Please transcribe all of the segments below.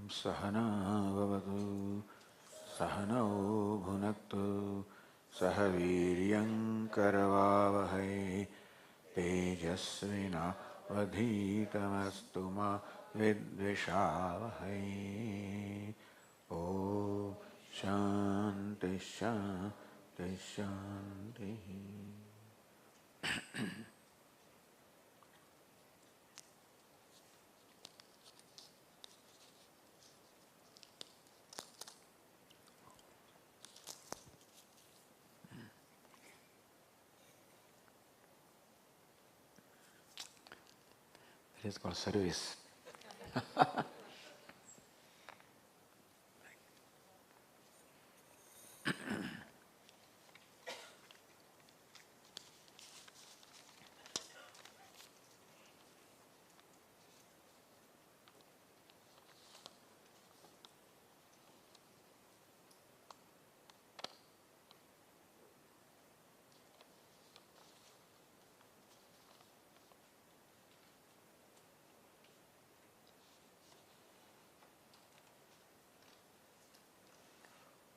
सहना भवतु सहनौ भुनक्तु सह वीर्यं करवावहै तेजस्विनावधीतमस्तु मा विद्विषावहै। ॐ शान्ति शान्ति शान्तिः। It is called service.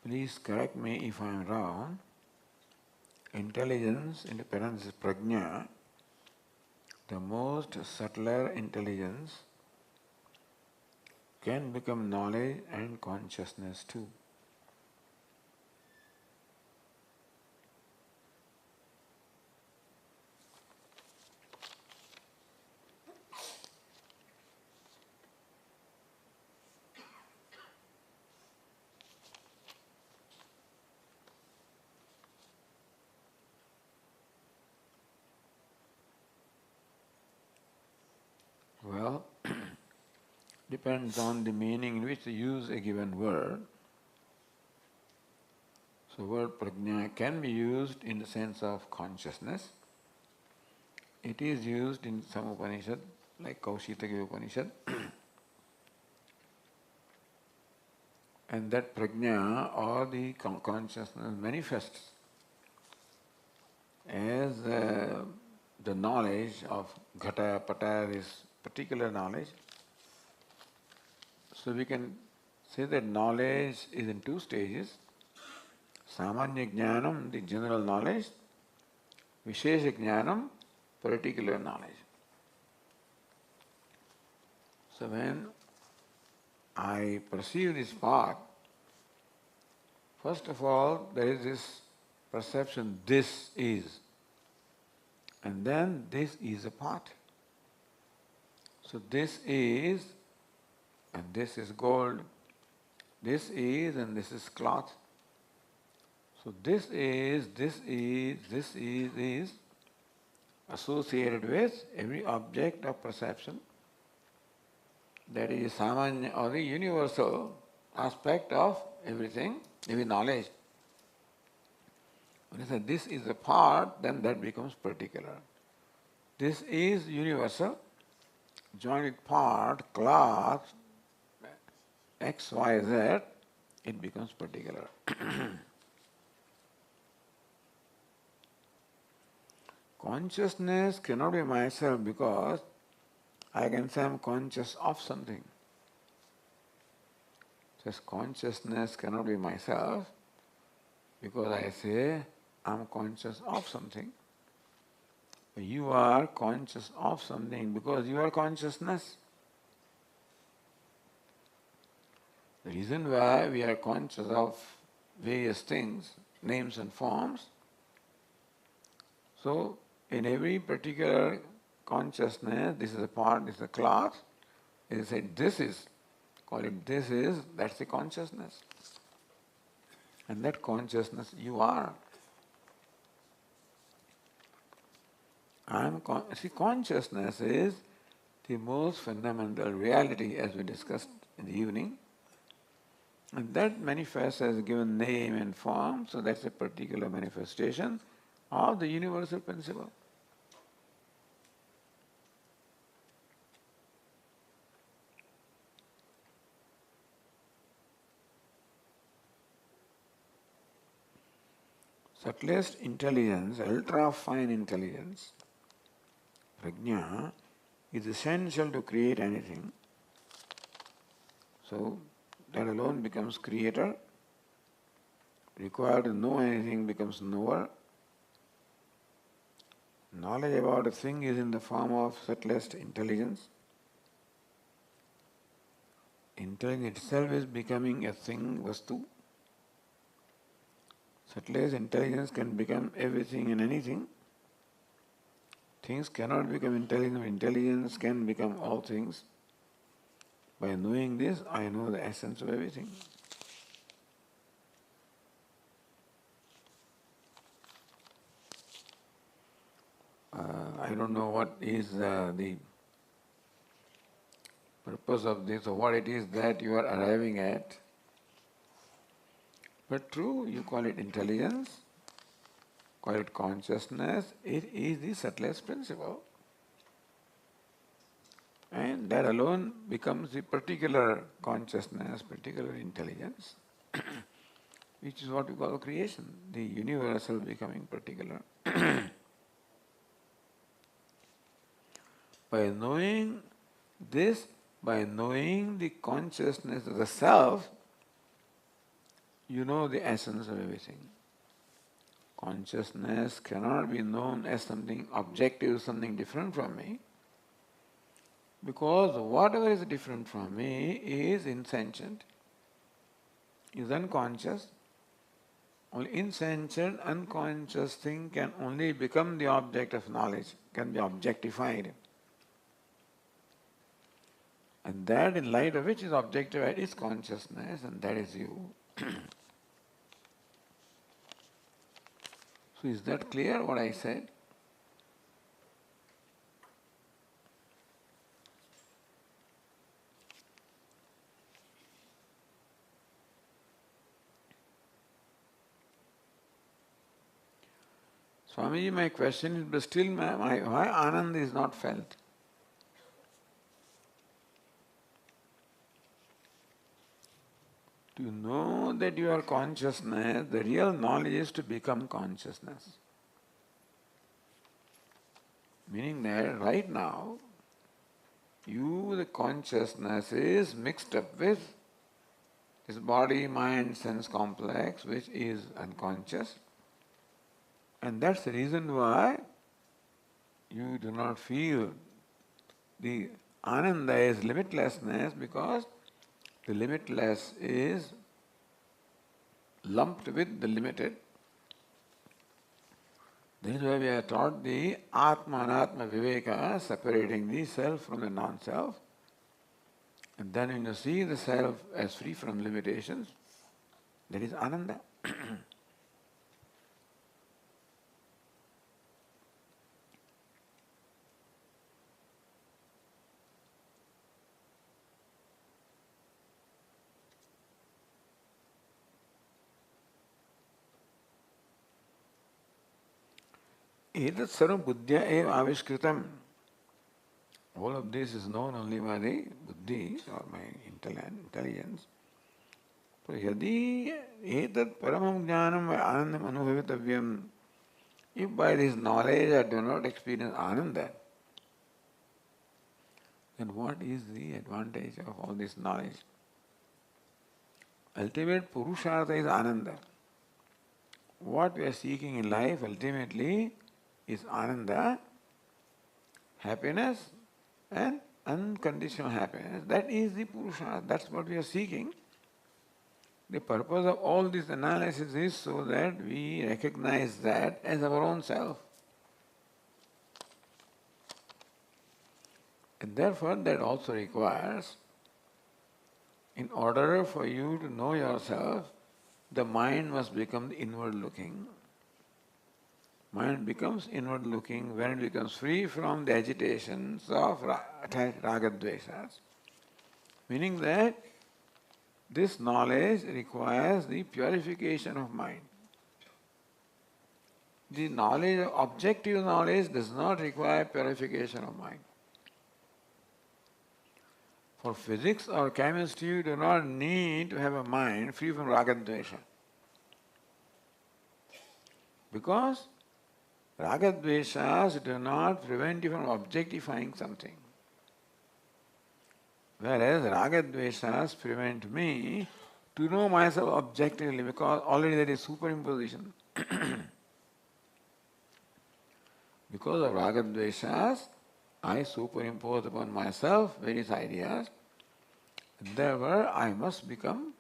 Please correct me if I am wrong. Intelligence, in the parenthesis prajna, the most subtler intelligence, can become knowledge and consciousness too. Well, depends on the meaning in which you use a given word. So word prajna can be used in the sense of consciousness. It is used in some Upanishad, like Kaushitaki Upanishad. And that prajna or the consciousness manifests as the knowledge of ghata, pata, this particular knowledge. So we can say that knowledge is in two stages. Samanya jnanam, the general knowledge; vishesha jnanam, particular knowledge. So when I perceive this path, first of all there is this perception, this is, and then this is a path. So this is, and this is gold, this is, and this is cloth. So this is associated with every object of perception. That is samanya or the universal aspect of everything, every knowledge. When you say this is a part, then that becomes particular. This is universal, joined with part, cloth, X, Y, Z, it becomes particular. Consciousness cannot be myself because I can say I am conscious of something. Just consciousness cannot be myself because I say I am conscious of something. You are conscious of something because you are consciousness. The reason why we are conscious of various things, names and forms, so in every particular consciousness, this is a part, this is a class, it is said this is, call it this is, that's the consciousness. And that consciousness you are. Consciousness is the most fundamental reality as we discussed in the evening. And that manifests as a given name and form, so that's a particular manifestation of the universal principle. Subtlest intelligence, ultra-fine intelligence, prajna, is essential to create anything. So that alone becomes creator. Required to know anything becomes knower. Knowledge about a thing is in the form of subtlest intelligence. Intelligence itself is becoming a thing, vastu. Subtlest intelligence can become everything and anything. Things cannot become intelligent. Intelligence can become all things. By knowing this, I know the essence of everything. I don't know what is the purpose of this or what it is that you are arriving at. But true, you call it intelligence, call it consciousness, it is the subtlest principle. And that alone becomes the particular consciousness, particular intelligence, which is what we call creation, the universal becoming particular. By knowing this, by knowing the consciousness of the self, you know the essence of everything. Consciousness cannot be known as something objective, something different from me, because whatever is different from me is insentient, is unconscious. Only insentient, unconscious thing can only become the object of knowledge, can be objectified. And that in light of which is objectified is consciousness, and that is you. So is that clear what I said? Swamiji, my question is, but still why Ananda is not felt? To know that you are consciousness, the real knowledge is to become consciousness. Meaning that right now, you, the consciousness, is mixed up with this body, mind, sense complex, which is unconscious. And that's the reason why you do not feel the Ananda is limitlessness, because the limitless is lumped with the limited. This is why we are taught the Atma Anatma Viveka, separating the self from the non-self. And then when you see the self as free from limitations, that is Ananda. Etat sarvam buddhya eva avishkritam. All of this is known only by the buddhi or my intelligence. So yadi etat paramam jnanam va anandam anubhavitavyam. If by this knowledge I do not experience ananda, then what is the advantage of all this knowledge? Ultimate purushartha is ananda. What we are seeking in life ultimately is ananda, happiness and unconditional happiness. That is the purushartha, that's what we are seeking. The purpose of all this analysis is so that we recognize that as our own self. And therefore that also requires, in order for you to know yourself, the mind must become inward looking. Mind becomes inward looking when it becomes free from the agitations of ragadveshas. Meaning that this knowledge requires the purification of mind. The knowledge, objective knowledge does not require purification of mind. For physics or chemistry, you do not need to have a mind free from ragadvesha. Because ragadveshas do not prevent you from objectifying something. Whereas ragadveshas prevent me to know myself objectively because already there is superimposition. Because of ragadveshas, I superimpose upon myself various ideas. Therefore, I must become,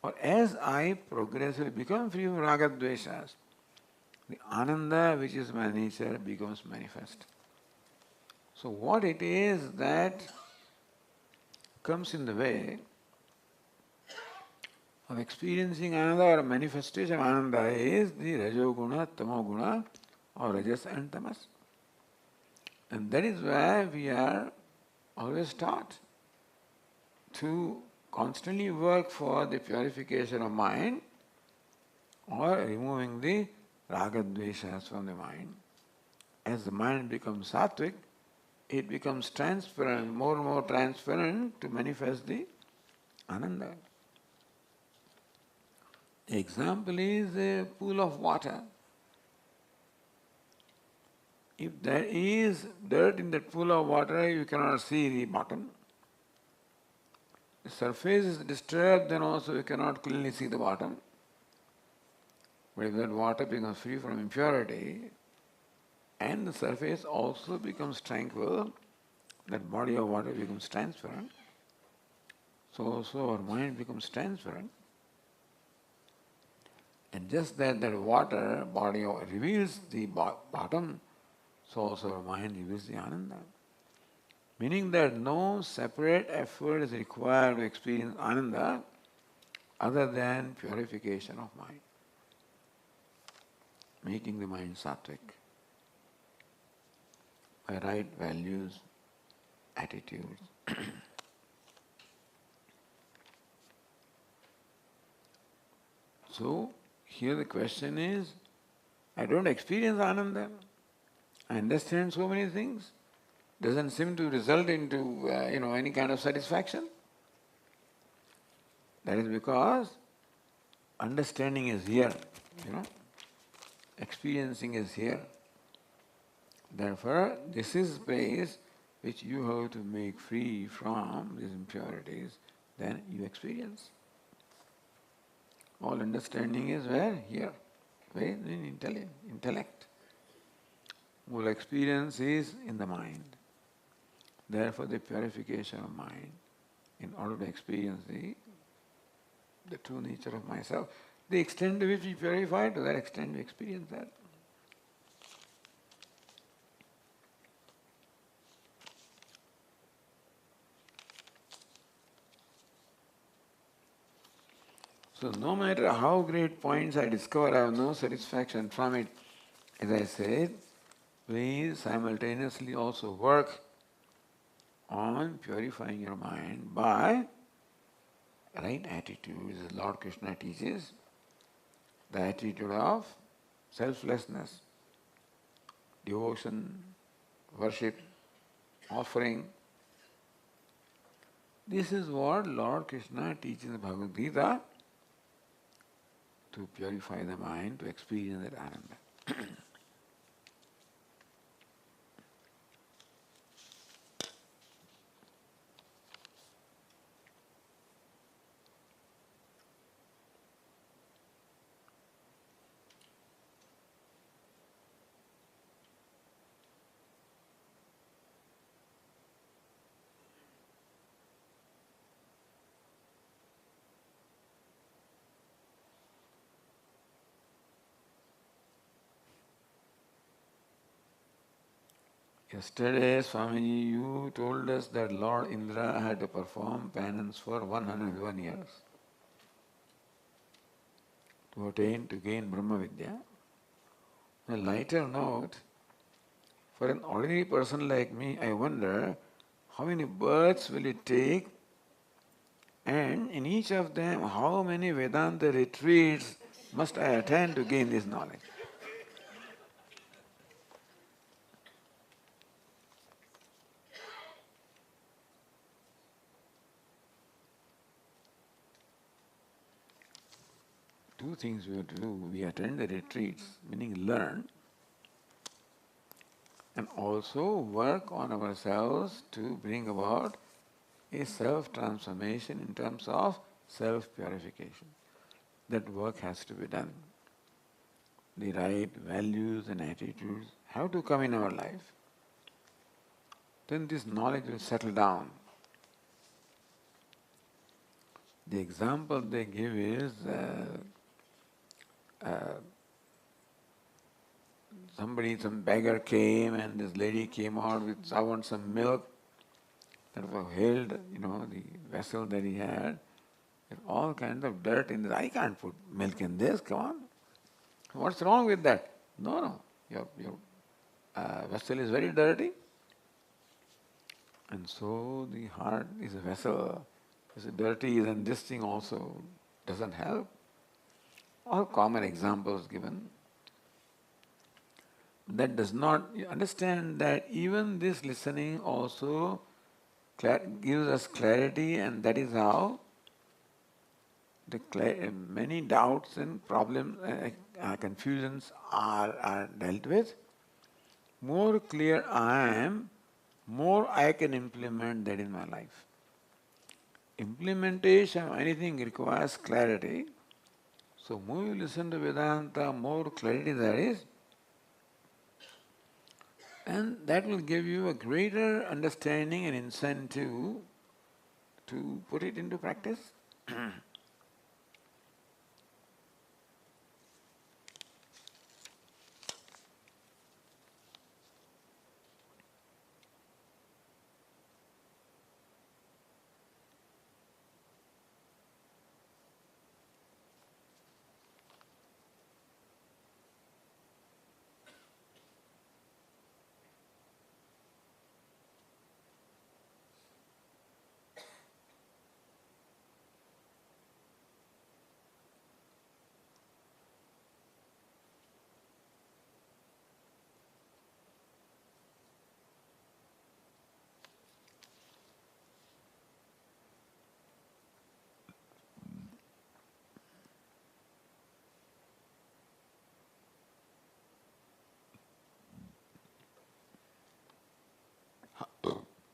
or as I progressively become free from ragadveshas, the ananda which is my nature becomes manifest. So what it is that comes in the way of experiencing ananda or manifestation of ananda is the rajoguna, tamoguna or rajas and tamas. And that is why we are always taught to constantly work for the purification of mind or removing the ragadveshas from the mind. As the mind becomes sattvic, it becomes transparent, more and more transparent to manifest the ananda. The example is a pool of water. If there is dirt in that pool of water, you cannot see the bottom. The surface is disturbed, then also you cannot clearly see the bottom. But if that water becomes free from impurity, and the surface also becomes tranquil, that body of water becomes transparent, so also our mind becomes transparent. And just that water body reveals the bottom, so also our mind reveals the ananda. Meaning that no separate effort is required to experience ananda other than purification of mind, making the mind sattvic by right values, attitudes. So, here the question is, I don't experience ananda. I understand so many things. Doesn't seem to result into any kind of satisfaction. That is because understanding is here, experiencing is here. Therefore, this is place which you have to make free from these impurities, then you experience. All understanding is where? Here. Where? In intellect. All experience is in the mind. Therefore, the purification of mind, in order to experience the true nature of myself. The extent to which we purify, to that extent we experience that. So no matter how great points I discover, I have no satisfaction from it. As I said, please simultaneously also work on purifying your mind by right attitudes, as Lord Krishna teaches, the attitude of selflessness, devotion, worship, offering. This is what Lord Krishna teaches in the Bhagavad Gita to purify the mind, to experience that ananda. Yesterday, Swamiji, you told us that Lord Indra had to perform penance for 101 years to gain Brahma Vidya. On a lighter note, for an ordinary person like me, I wonder how many births will it take, and in each of them, how many Vedanta retreats must I attend to gain this knowledge? Two things we have to do. We attend the retreats, meaning learn, and also work on ourselves to bring about is self-transformation in terms of self-purification. That work has to be done. The right values and attitudes have to come in our life. Then this knowledge will settle down. The example they give is some beggar came and this lady came out with some milk that was held, the vessel that he had. There's all kinds of dirt in this. I can't put milk in this, come on. What's wrong with that? No, your vessel is very dirty. And so the heart is a vessel. It's dirty, and this thing also doesn't help. All common examples given. That does not, you understand that even this listening also gives us clarity, and that is how many doubts and problems, confusions are dealt with. More clear I am, more I can implement that in my life. Implementation of anything requires clarity. So more you listen to Vedanta, more clarity there is. And that will give you a greater understanding and incentive to put it into practice.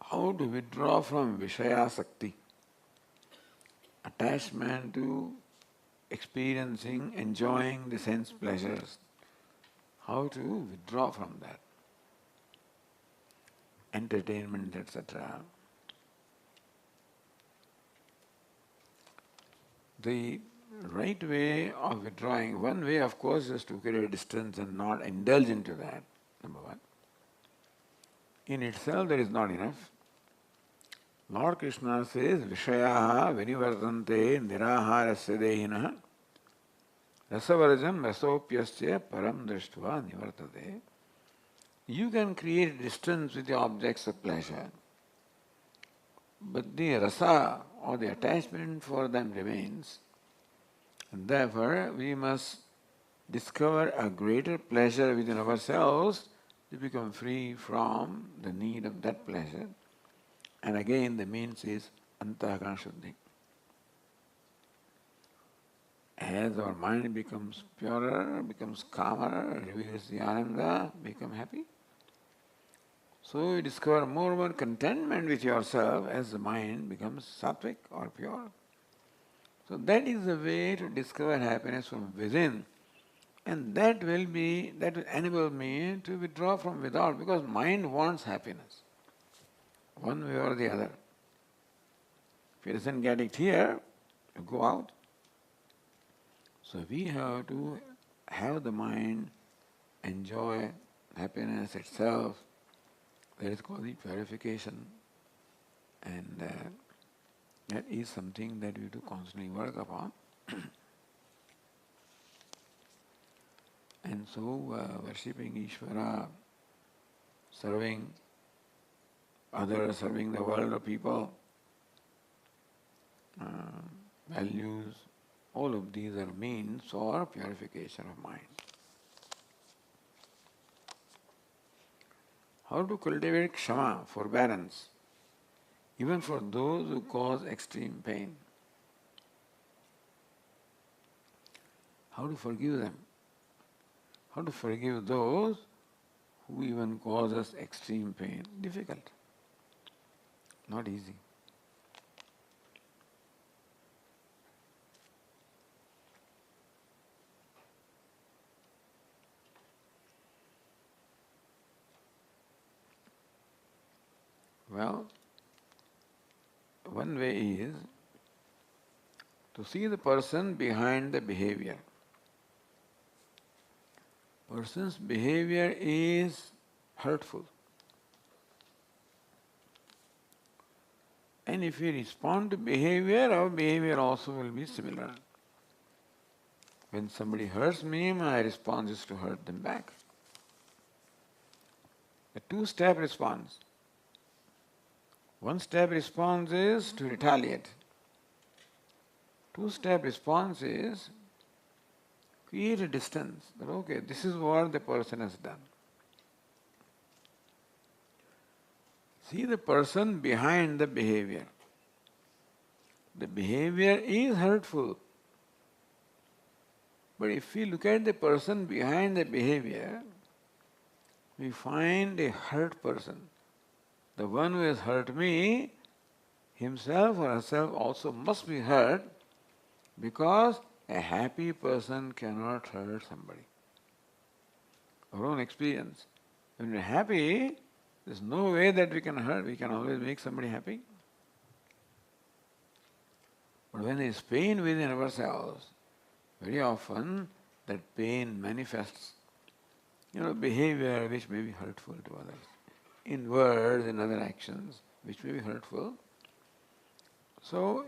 How to withdraw from Vishayasakti, attachment to experiencing, enjoying the sense pleasures. How to withdraw from that. Entertainment, etc. The right way of withdrawing, one way of course is to create a distance and not indulge into that, number one. In itself that is not enough. Lord Krishna says, Vishayaha vinivartante niraharasya dehinaha rasavarajam rasopyasya param drishtva nivartate. You can create distance with the objects of pleasure, but the rasa or the attachment for them remains. And therefore, we must discover a greater pleasure within ourselves to become free from the need of that pleasure. And again, the means is antahkarana shuddhi. As our mind becomes purer, becomes calmer, reveals the ananda, become happy. So you discover more and more contentment with yourself as the mind becomes sattvic or pure. So that is the way to discover happiness from within. And that will enable me to withdraw from without, because mind wants happiness, one way or the other. If he doesn't get it here, you go out. So we have to have the mind enjoy happiness itself. That is called the purification. And that is something that we have to constantly work upon. And so worshipping Ishvara, serving others, serving the world of people, values, all of these are means for purification of mind. How to cultivate kshama, forbearance, even for those who cause extreme pain. How to forgive them? How to forgive those who even cause us extreme pain? Difficult. Not easy. Well, one way is to see the person behind the behavior. Person's behavior is hurtful. And if we respond to behavior, our behavior also will be similar. When somebody hurts me, my response is to hurt them back. A two-step response. One-step response is to retaliate. Two-step response is create a distance. That okay, this is what the person has done. See the person behind the behavior. The behavior is hurtful. But if we look at the person behind the behavior, we find a hurt person. The one who has hurt me, himself or herself also must be hurt, because a happy person cannot hurt somebody. Our own experience. When we're happy, there's no way that we can hurt. We can always make somebody happy. But when there is pain within ourselves, very often that pain manifests, behavior which may be hurtful to others, in words, in other actions, which may be hurtful. So,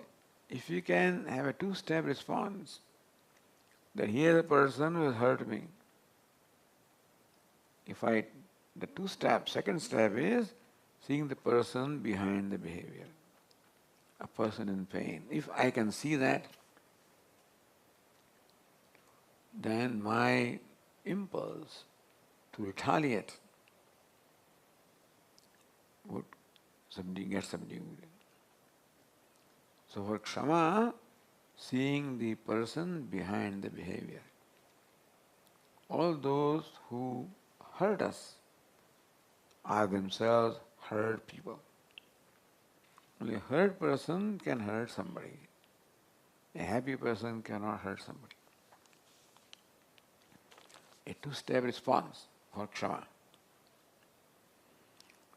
if you can have a two-step response, that here the person who has hurt me, the second step is seeing the person behind the behavior, a person in pain. If I can see that, then my impulse to retaliate would get subdued. So for Kshama, seeing the person behind the behavior. All those who hurt us are themselves hurt people. Only a hurt person can hurt somebody. A happy person cannot hurt somebody. A two-step response for Kshama.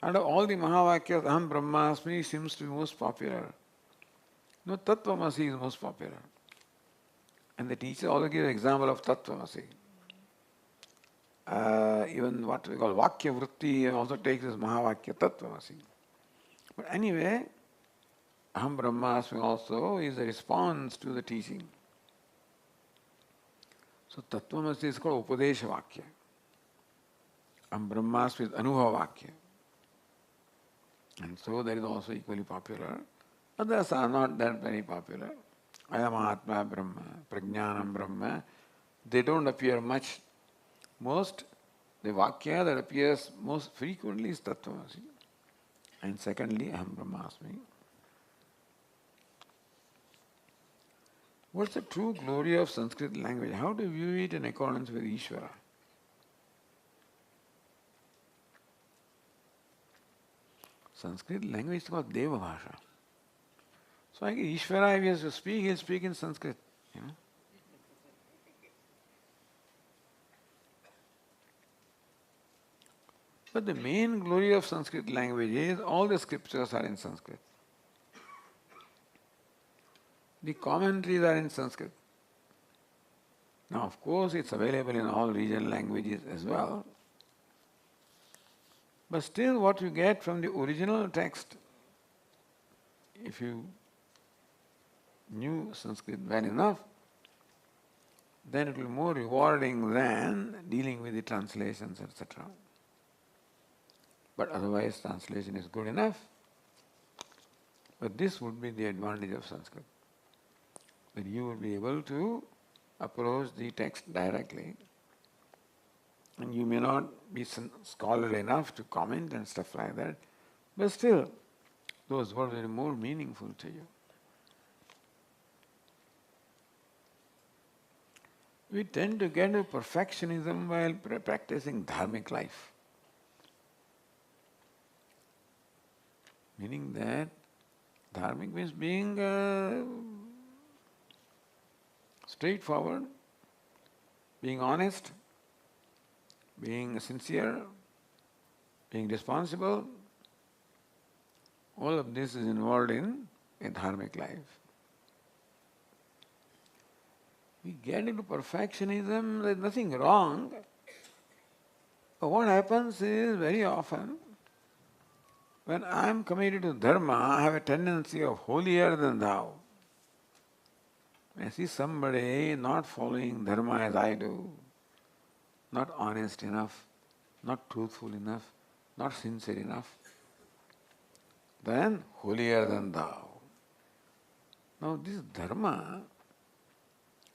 Out of all the Mahavakyas, Aham Brahmasmi seems to be most popular. No, Tattvamasi is most popular. And the teacher also gives an example of Tattvamasi. Even what we call Vakya Vritti also takes this Mahavakya Tattvamasi. But anyway, Aham Brahmasmi also is a response to the teaching. So Tattvamasi is called Upadesha Vakya. Aham Brahmasmi is Anubhava Vakya. And so that is also equally popular. Others are not that very popular. Ayam Atma Brahma, Prajnanam Brahma, they don't appear much. The Vakya that appears most frequently is Tattvamasi. And secondly, Aham Brahmasmi. What's the true glory of Sanskrit language? How to view it in accordance with Ishvara? Sanskrit language is called Deva Bhasha. So like Ishvara, if he has to speak, he'll speak in Sanskrit. But the main glory of Sanskrit language is all the scriptures are in Sanskrit. The commentaries are in Sanskrit. Now, of course, it's available in all regional languages as well. But still, what you get from the original text, if you knew Sanskrit well enough, then it will be more rewarding than dealing with the translations, etc. But otherwise, translation is good enough. But this would be the advantage of Sanskrit, that you will be able to approach the text directly. And you may not be scholarly enough to comment and stuff like that, but still, those words will be more meaningful to you. We tend to get to perfectionism while practicing dharmic life. Meaning that dharmic means being straightforward, being honest, being sincere, being responsible, All of this is involved in a dharmic life. We get into perfectionism, there's nothing wrong. But what happens is very often, when I am committed to dharma, I have a tendency of holier than thou. I see somebody not following dharma as I do, not honest enough, not truthful enough, not sincere enough, then holier than thou. Now this dharma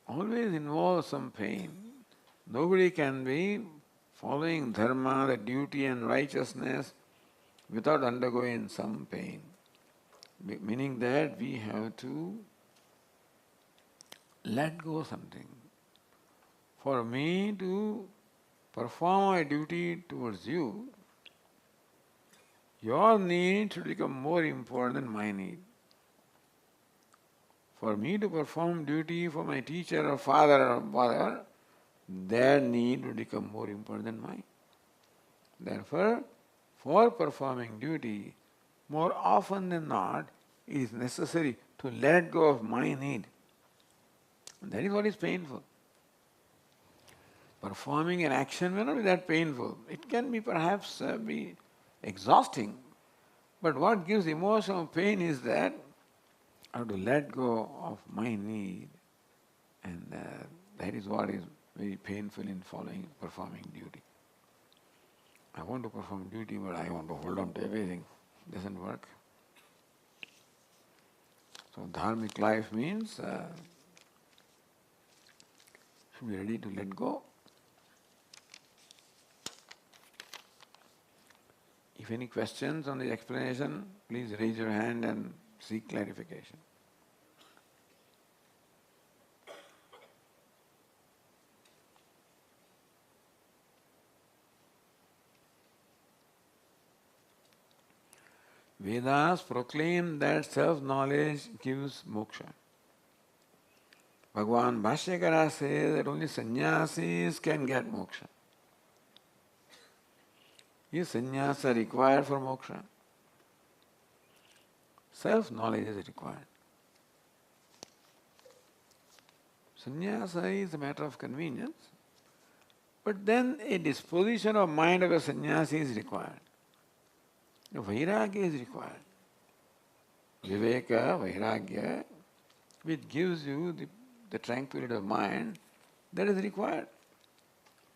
always involves some pain. Nobody can be following dharma, the duty and righteousness, without undergoing some pain. Meaning that we have to let go something. For me to perform my duty towards you, your need should become more important than my need. For me to perform duty for my teacher or father or mother, their need will become more important than mine. Therefore, for performing duty, more often than not, it is necessary to let go of my need. And that is what is painful. Performing an action may not be that painful. It can be perhaps be exhausting. But what gives emotional pain is that I have to let go of my need, and that is what is very painful in performing duty. I want to perform duty, but I want to hold on to everything. It doesn't work. So dharmic life means should be ready to let go. If any questions on the explanation, please raise your hand and seek clarification. Vedas proclaim that self-knowledge gives moksha. Bhagavan Bhashyakara says that only sannyasis can get moksha. Is sannyasa required for moksha? Self-knowledge is required. Sannyasa is a matter of convenience, but then a disposition of mind of a sannyasi is required. Vairagya is required. Viveka, Vairagya, which gives you the tranquility of mind, that is required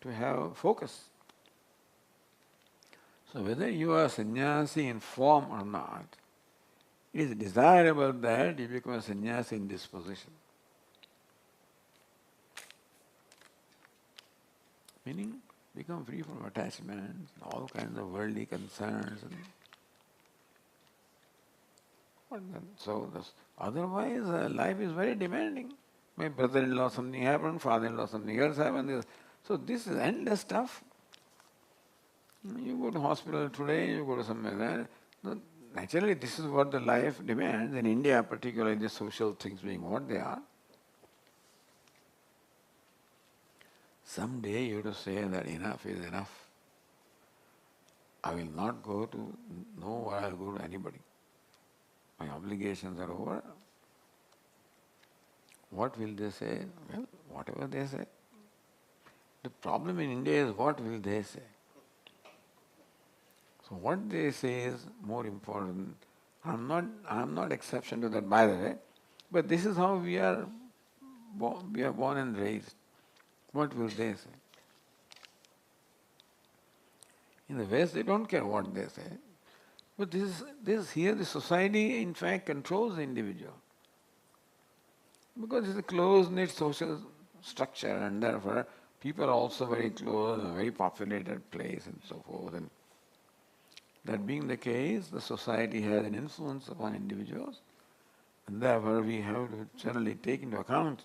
to have focus. So whether you are sannyasi in form or not, it is desirable that you become a sannyasi in disposition. Meaning, become free from attachments, all kinds of worldly concerns. Otherwise, life is very demanding. My brother-in-law something happened, father-in-law something else happened. So this is endless stuff. You go to hospital today, you go to somewhere there. No, naturally, this is what the life demands. In India, particularly, the social things being what they are. Someday you have to say that enough is enough. I will not go to nowhere, I will go to anybody. My obligations are over. What will they say? Well, whatever they say. The problem in India is what will they say? So what they say is more important. I'm not exception to that, by the way. But this is how we are born and raised. What will they say? In the West, they don't care what they say. But this here, the society in fact controls the individual. Because it's a close-knit social structure, and therefore people are also very close, a very populated place and so forth. And that being the case, the society has an influence upon individuals, and therefore we have to generally take into account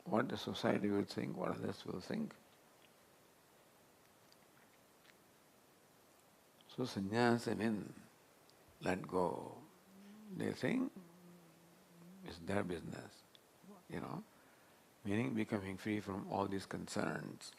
what the society will think, what others will think. So sannyasa means let go. They think it's their business, meaning becoming free from all these concerns.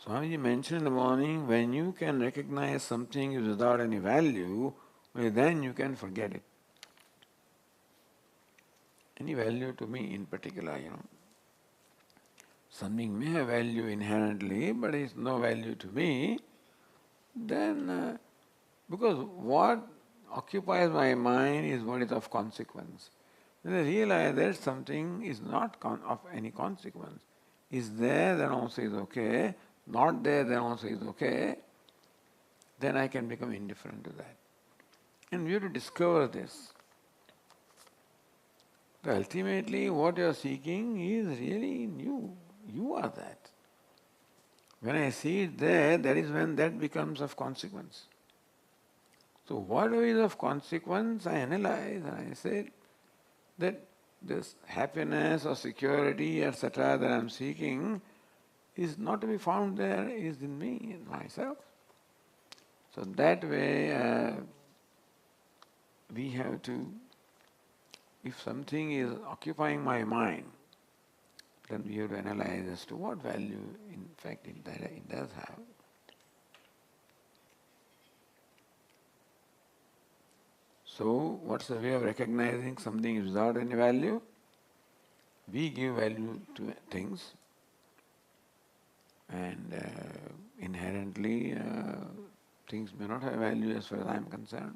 Swamiji mentioned in the morning, when you can recognize something is without any value, well, then you can forget it. Any value to me in particular, Something may have value inherently, but it's no value to me, then, because what occupies my mind is what is of consequence. When I realize that something is not of any consequence, is there, then also is okay, not there, then also is okay, then I can become indifferent to that. And we have to discover this. But ultimately, what you are seeking is really in you. You are that. When I see it there, that is when that becomes of consequence. So whatever is of consequence, I analyze and I say that this happiness or security, etc., that I am seeking is not to be found there, is in me, in myself. So that way, we have to, if something is occupying my mind, then we have to analyze as to what value, in fact, it does have. So, what's the way of recognizing something is without any value? We give value to things, and inherently things may not have value as far as I am concerned.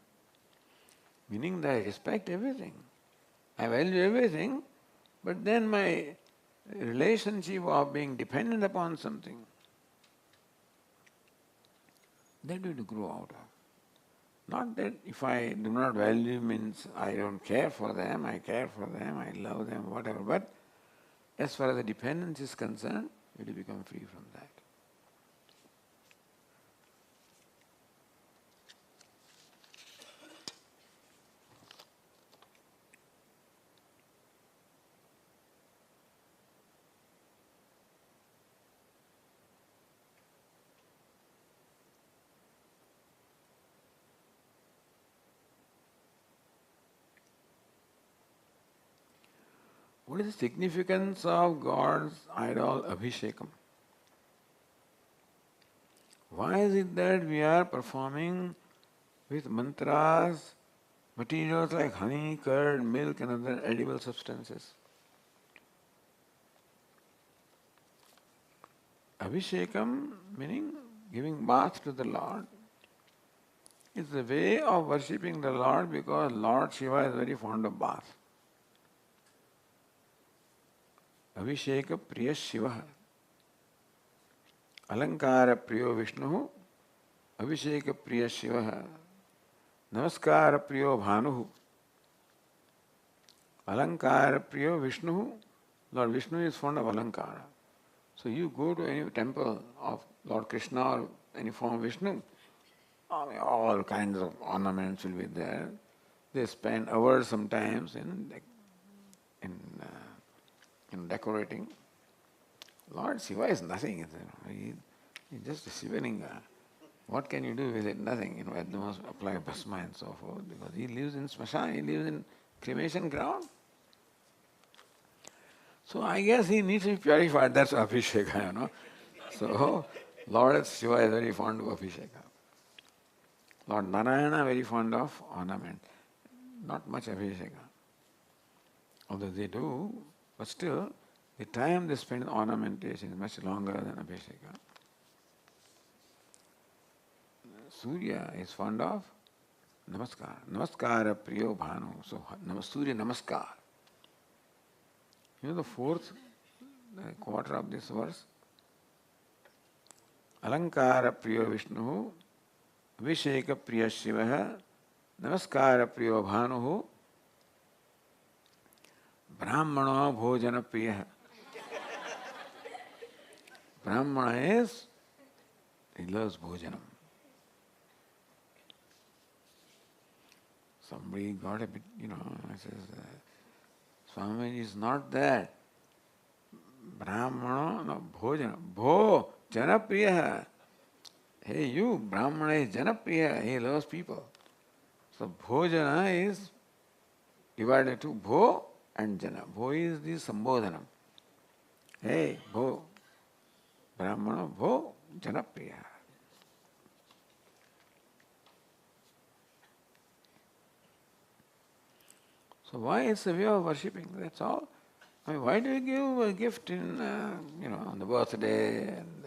Meaning that I respect everything. I value everything, but then my relationship of being dependent upon something, that we have to grow out of. Not that if I do not value means I don't care for them, I care for them, I love them, whatever, but as far as the dependence is concerned, we have to become free from that. What is the significance of God's idol Abhishekam? Why is it that we are performing with mantras, materials like honey, curd, milk and other edible substances? Abhishekam meaning giving bath to the Lord. It's the way of worshipping the Lord because Lord Shiva is very fond of bath. Abhisheka Priya Shiva. Alankara Priyo Vishnu. Abhisheka Priya Shiva. Namaskara Priyo Bhanu. Alankara Priyo Vishnu. Lord Vishnu is fond of Alankara. So you go to any temple of Lord Krishna or any form of Vishnu, all kinds of ornaments will be there. They spend hours sometimes in decorating. Lord Shiva is nothing. He's just a Shivalinga. What can you do with it? Nothing. At the most apply bhasma and so forth, because he lives in smashan, he lives in cremation ground. So I guess he needs to be purified. That's Abhisheka, So Lord Shiva is very fond of Abhisheka. Lord Narayana very fond of ornament. Not much Abhisheka. Although they do, but still, the time they spend in ornamentation is much longer than Abhisheka. Surya is fond of Namaskar. Namaskara Priyo Bhanu. So Surya Namaskar. The fourth quarter of this verse. Alankara Priyo Vishnu. Abhisheka Priya Shiva. Namaskara Priyo Bhanu. Brahmana Bhojana Priya. Brahmana is, he loves Bhojanam. Somebody got a bit, says, Swami is not that. Brahmana, no, Bhojana. Bho, Janapriya. Hey, you, Brahmana is Janapriya. He loves people. So Bhojana is divided to Bho and Jana. Bho is the Sambodhanam. Hey, Bho. Brahmana, Bho, Janapriya. So why it's a way of worshipping? That's all. I mean, why do you give a gift in, on the birthday, and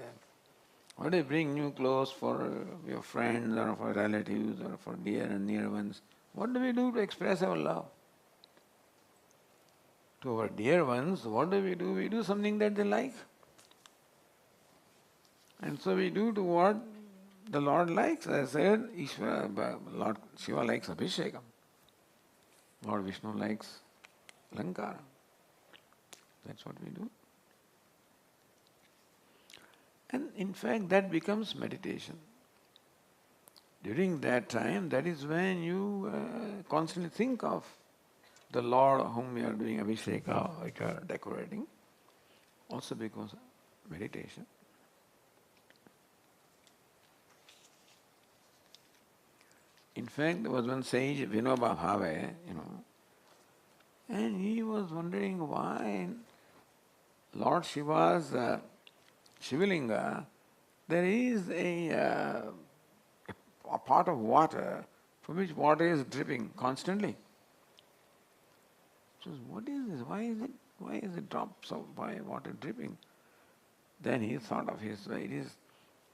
why do you bring new clothes for your friends or for relatives or for dear and near ones? What do we do to express our love? To our dear ones, what do? We do something that they like. And so we do to what the Lord likes. As I said, Lord Shiva likes Abhishekam. Lord Vishnu likes Lankara. That's what we do. And in fact, that becomes meditation. During that time, that is when you constantly think of the Lord whom you are doing Abhisheka, or you are decorating, also becomes meditation. In fact, there was one sage, Vinoba Bhave, and he was wondering why Lord Shiva's Shivalinga, there is a pot of water from which water is dripping constantly. So what is this? Why is it drops of water dripping? Then he thought of his way. It is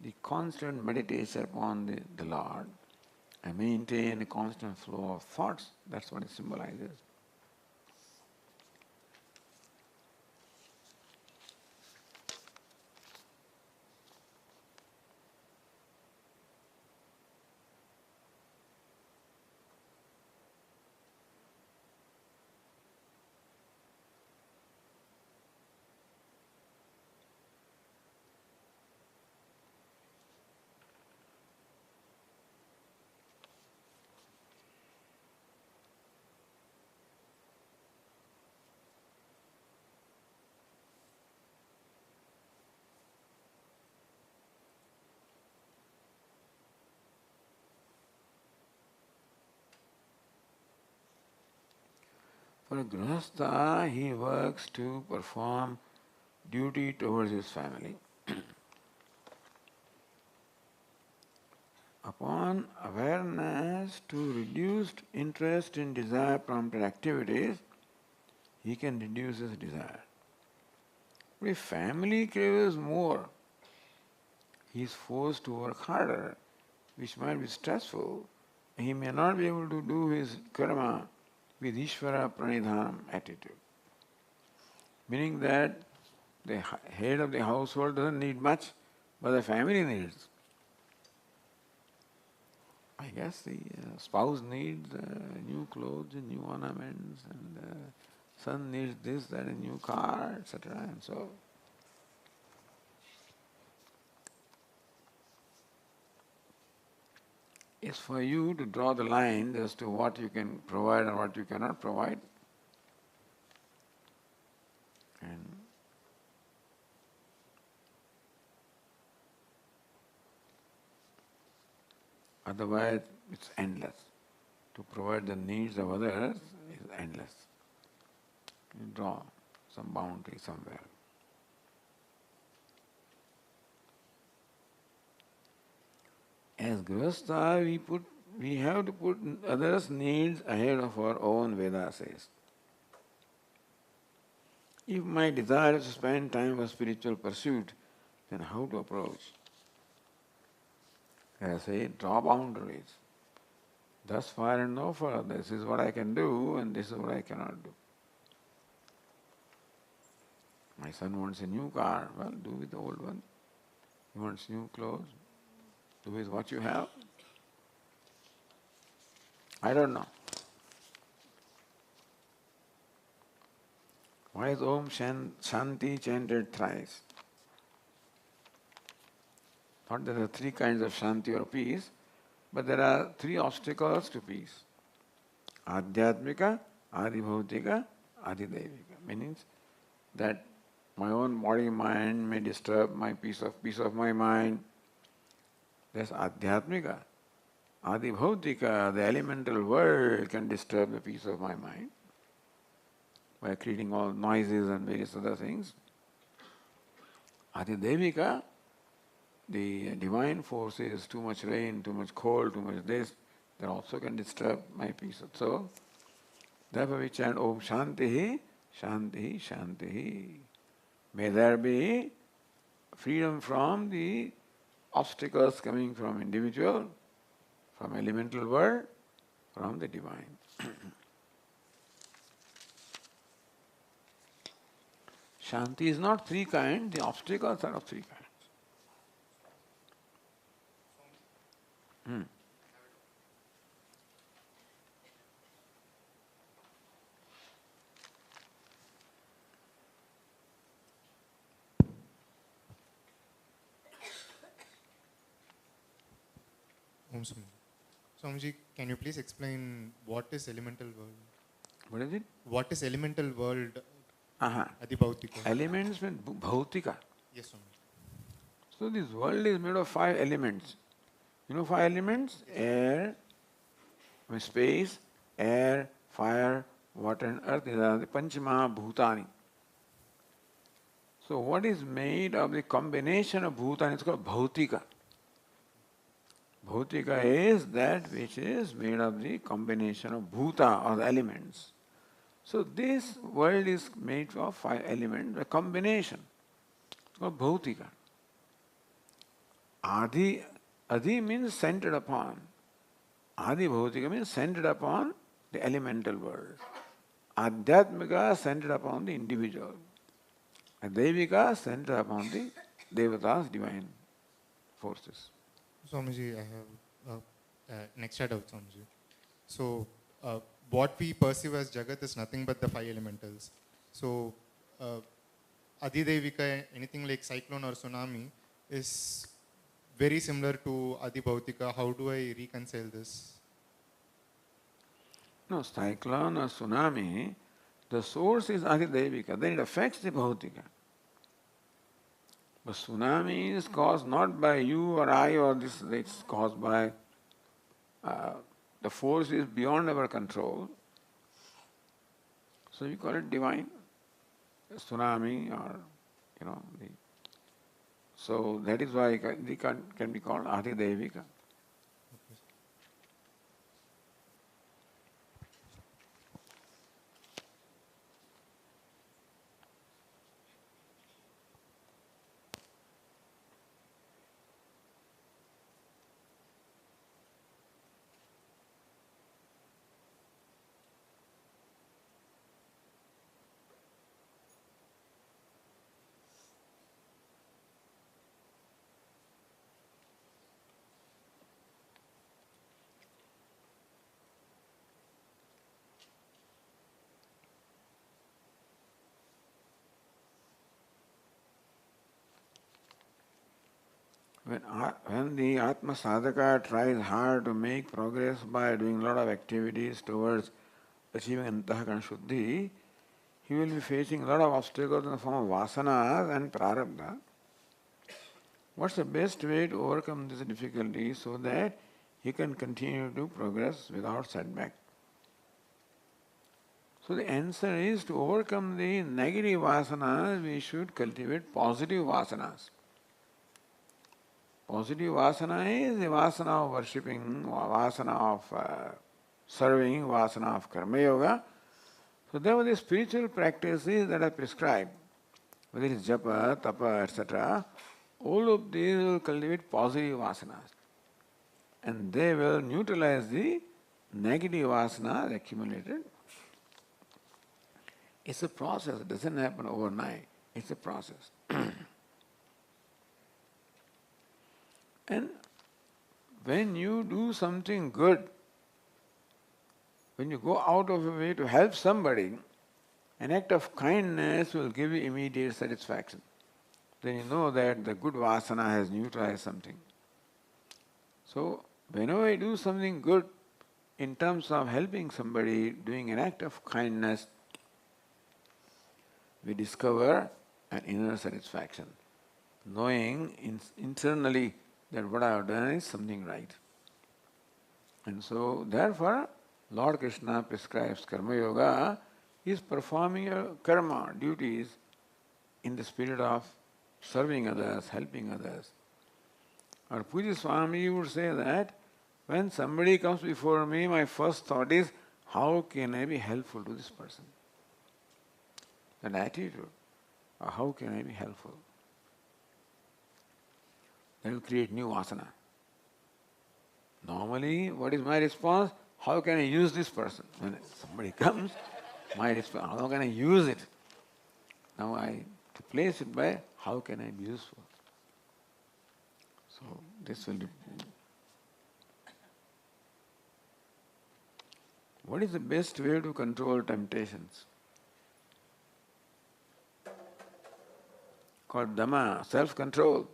the constant meditation upon the Lord and maintain a constant flow of thoughts. That's what it symbolizes. For a grihastha, he works to perform duty towards his family. Upon awareness to reduced interest in desire-prompted activities, he can reduce his desire. But if family craves more, he is forced to work harder, which might be stressful. He may not be able to do his karma with Ishvara Pranidhanam attitude. Meaning that the head of the household doesn't need much, but the family needs. I guess the spouse needs new clothes and new ornaments, and son needs this, that, a new car, etc. And so it's for you to draw the line as to what you can provide and what you cannot provide. And otherwise it's endless. To provide the needs of others is endless. You draw some boundary somewhere. As grihastha, we have to put others' needs ahead of our own, Veda says. If my desire is to spend time for spiritual pursuit, then how to approach? As I say, draw boundaries. Thus far and no further. This is what I can do and this is what I cannot do. My son wants a new car, well, do with the old one. He wants new clothes, do with what you have. I don't know. Why is Om Shanti chanted thrice? Not there are three kinds of Shanti or peace, but there are three obstacles to peace. Adhyatmika, Adibhautika, Adidevika. Means that my own body mind may disturb my peace of my mind. That's Adhyatmika. Adibhautika, the elemental world, can disturb the peace of my mind by creating all noises and various other things. Adidevika, the divine forces, too much rain, too much cold, too much this, that also can disturb my peace. So, therefore we chant Om Shantihi, Shantihi, Shantihi. May there be freedom from the obstacles coming from individual, from elemental world, from the divine. Shanti is not three kinds, the obstacles are of three kinds. Om Swami. Swamiji, can you please explain what is elemental world? What is it? What is elemental world? Aha. Adi Bhautika. Elements mean bhautika. Yes, Swami. So this world is made of 5 elements. You know 5 elements? Air, space, air, fire, water and earth. These are the Panchamaha Bhutani. So what is made of the combination of Bhutani? It's called Bhautika. Bhautika is that which is made of the combination of Bhuta or the elements. So this world is made of 5 elements, a combination. It's called Bhautika. Adi means centered upon. Adi Bhautika means centered upon the elemental world. Adhyatmika centered upon the individual. Devika centered upon the Devatas, divine forces. Swamiji, I have next shadow, Swamiji. So, what we perceive as Jagat is nothing but the 5 elementals. So, Adidevika, anything like cyclone or tsunami, is very similar to Adi Bhautika. How do I reconcile this? No, cyclone or tsunami, the source is Adidevika, then it affects the Bhautika. But tsunami is caused not by you or I or this, it's caused by the force is beyond our control. So we call it divine tsunami or, so that is why it can be called Adidevika. When the Atma Sadhaka tries hard to make progress by doing a lot of activities towards achieving Antahakana Shuddhi, he will be facing a lot of obstacles in the form of vasanas and prarabdha. What's the best way to overcome this difficulty so that he can continue to progress without setback? So the answer is to overcome the negative vasanas, we should cultivate positive vasanas. Positive vasana is the vasana of worshipping, vasana of serving, vasana of karma yoga. So there were the spiritual practices that are prescribed, whether it is japa, tapa, etc. All of these will cultivate positive vasanas. And they will neutralize the negative vasanas accumulated. It's a process, it doesn't happen overnight. It's a process. And when you do something good, when you go out of your way to help somebody, an act of kindness will give you immediate satisfaction. Then you know that the good vasana has neutralized something. So, whenever I do something good in terms of helping somebody, doing an act of kindness, we discover an inner satisfaction, knowing internally that what I have done is something right. And so, therefore, Lord Krishna prescribes karma yoga. He is performing your karma, duties, in the spirit of serving others, helping others. Or Puja Swami would say that when somebody comes before me, my first thought is, how can I be helpful to this person? That attitude, or how can I be helpful? That will create new vasana. Normally, what is my response? How can I use this person? When somebody comes, my response, how can I use it? Now I replace it by, how can I be useful? So this will be. What is the best way to control temptations? Called Dhamma, self-control.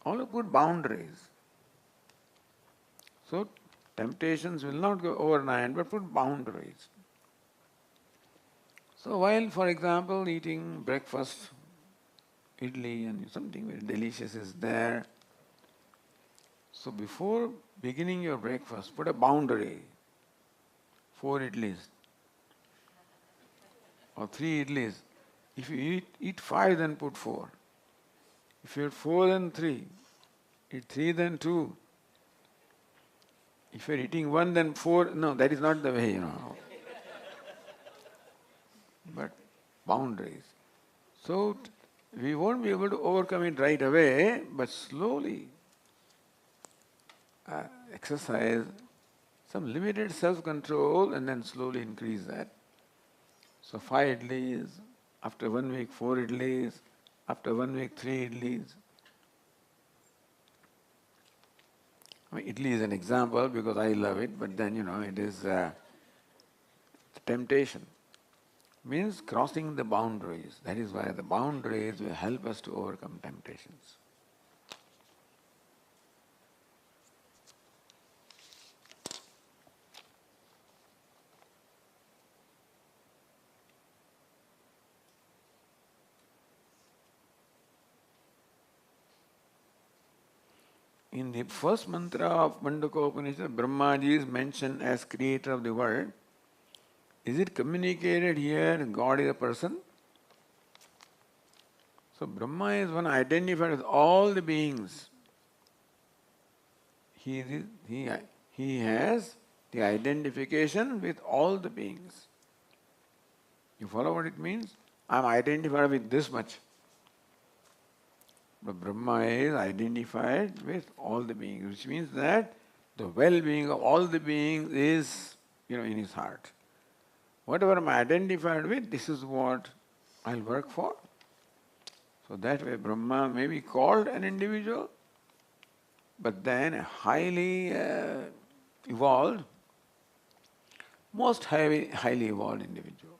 Only put boundaries. So temptations will not go overnight, but put boundaries. So while, for example, eating breakfast, idli and something very delicious is there, so before beginning your breakfast, put a boundary. 4 idlis or 3 idlis. If you eat 5, then put 4. If you eat 4, then 3. Eat 3, then 2. If you are eating 1, then 4. No, that is not the way, But boundaries. So we won't be able to overcome it right away, but slowly exercise some limited self-control and then slowly increase that. So 5 idlis, after 1 week 4 idlis, after 1 week 3 idlis. Idli is an example because I love it, but then it is temptation. Means crossing the boundaries. That is why the boundaries will help us to overcome temptations. In the first mantra of Mandukya Upanishad, Brahmaji is mentioned as creator of the world. Is it communicated here God is a person? So Brahma is one identified with all the beings. He has the identification with all the beings. You follow what it means? I am identified with this much. But Brahma is identified with all the beings, which means that the well-being of all the beings is, in his heart. Whatever I am identified with, this is what I'll work for. So that way Brahma may be called an individual, but then a highly evolved, most highly evolved individual.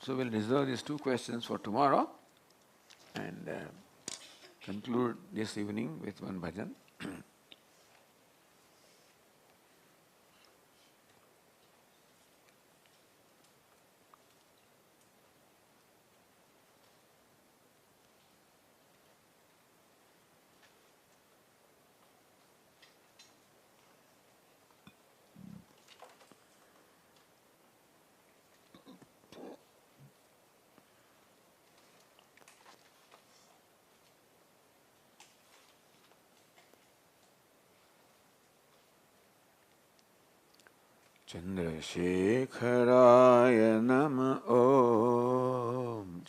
So we'll reserve these 2 questions for tomorrow and conclude this evening with one bhajan. Chandrasekharaya Nama Om.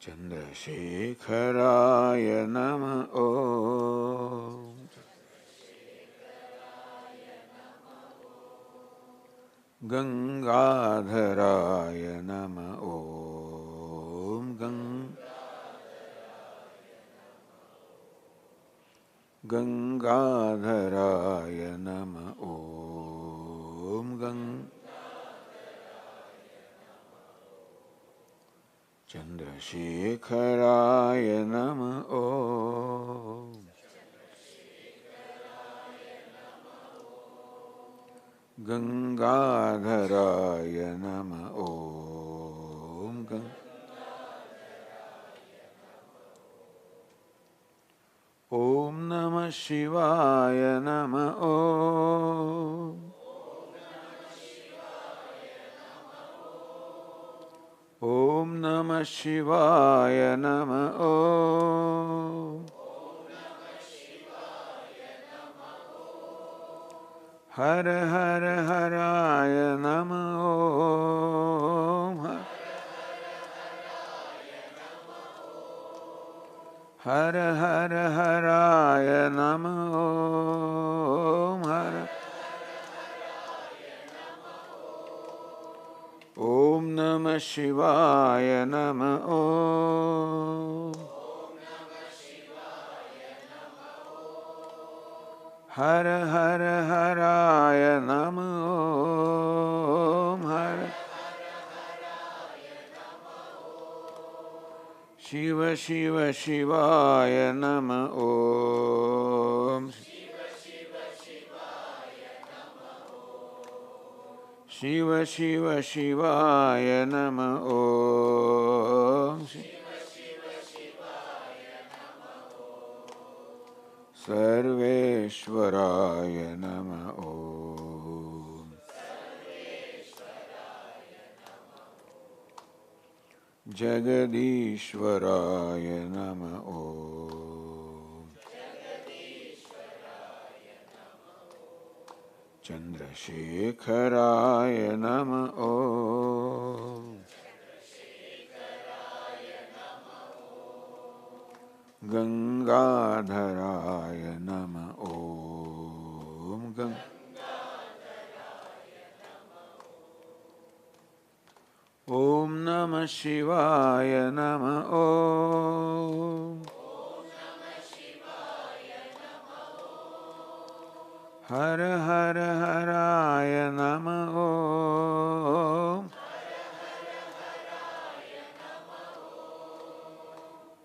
Chandrasekharaya Nama Om. Gangadharaya Nama Om. Gangadharaya Nama Om. Chandrasekharaya Nama Om. Gangadharaya Nama Om. Om Namah Shivaya Nama Om. Om Namah Shivaya Nama Om. Hara Hara Haraya Nama Om. Hara Hara Haraya Nama Om. Hara Om Namah Shivaya Nama Om. Hara Hara Haraya Nama Om. Hara Shiva Shiva Shivaya Nama Om. Shiva Shiva Shivaya Nama Om. Sarveshwaraya Nama Om. Jagadishwaraya Nama Om. Chandrasekharaya Nama Om. Gangadharaya Nama Om. Om Namah Shivaya Nama Om. Hara Hara Haraya Nama Om.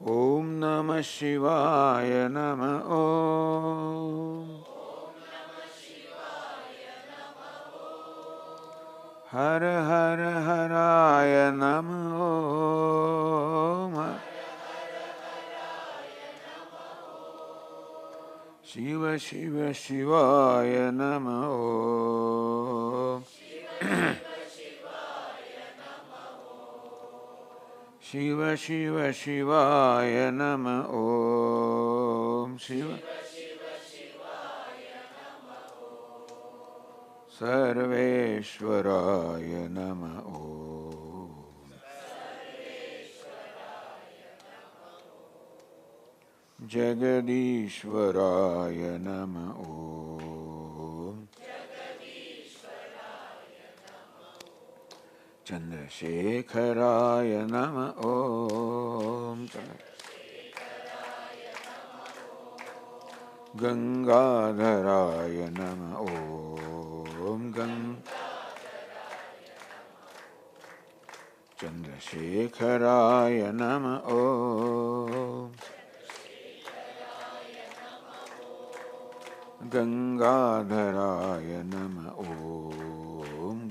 Om Namah Shivaya Nama Om. Hara Hara Haraya Nama Om. Shiva Shiva Shivaya Nama Om. Shiva Shiva Shivaya Nama Om. Shiva Sarveshwaraya Nama Om. Jagadishwaraya Nama Om. Chandrasekharaya Nama Om. Gangadharaya Nama Om. Chandrasekharaya Nama Om. Gangadharaya Nama Om.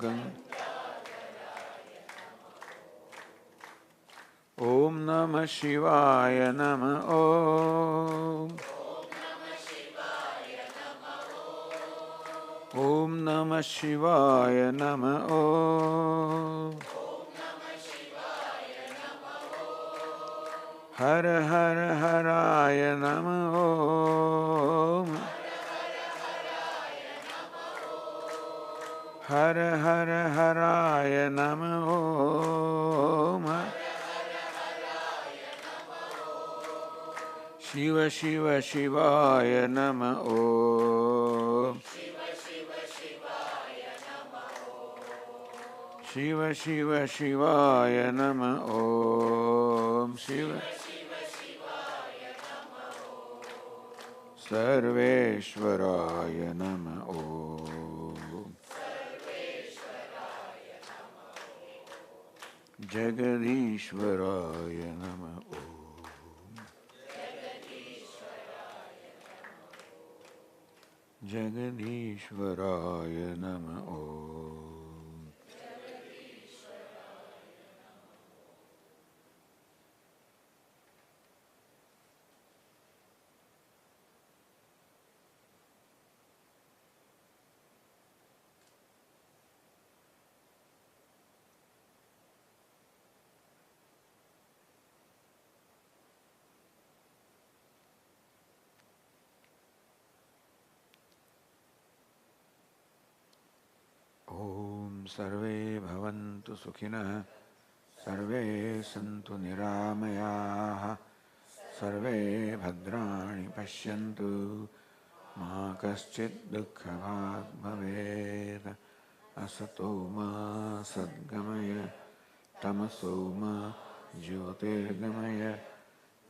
Om Namah Shivaya Nama Om. Om Namah Shivaya Nama Om. Hara Hara Haraya Nama Om. Hara Hara Haraya Nama Om. Shiva Shiva Shivaya Nama Om. Shiva Shiva Shivaya Nama Om. Shiva Sarveshwaraya Nama Om. Jagadishwaraya Nama Om. Jagadishwaraya Nama Om. सर्वे भवन्तु सुखिनः सर्वे सन्तु निरामयाः सर्वे भद्राणि पश्यन्तु मा कश्चित् दुःखभाग् भवेत् असतो मा सद्गमय तमसो मा ज्योतिर्गमय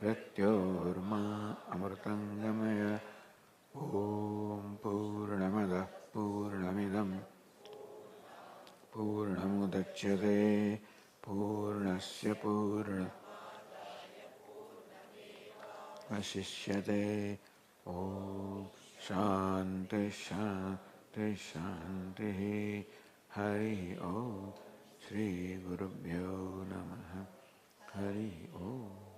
मृत्योर्मा अमृतङ्गमय ॐ पूर्णमदः पूर्णमिदं पूर्णमुदच्यते पूर्णस्य पूर्णवशिष्यते ॐ शान्ति शान्ति शान्तिः हरिः ॐ श्रीगुरुभ्यो नमः हरिः ॐ